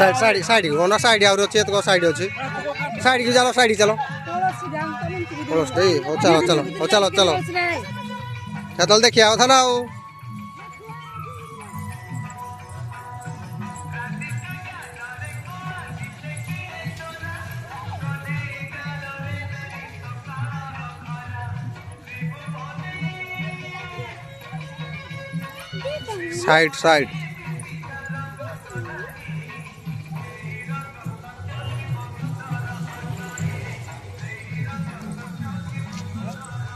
side side side ओना side आउर अछि एतको साइड अछि साइड की चलो साइड चलो बस दे हो चलो चलो हो चलो चलो चल देखिए आओ था ना आओ साइड साइड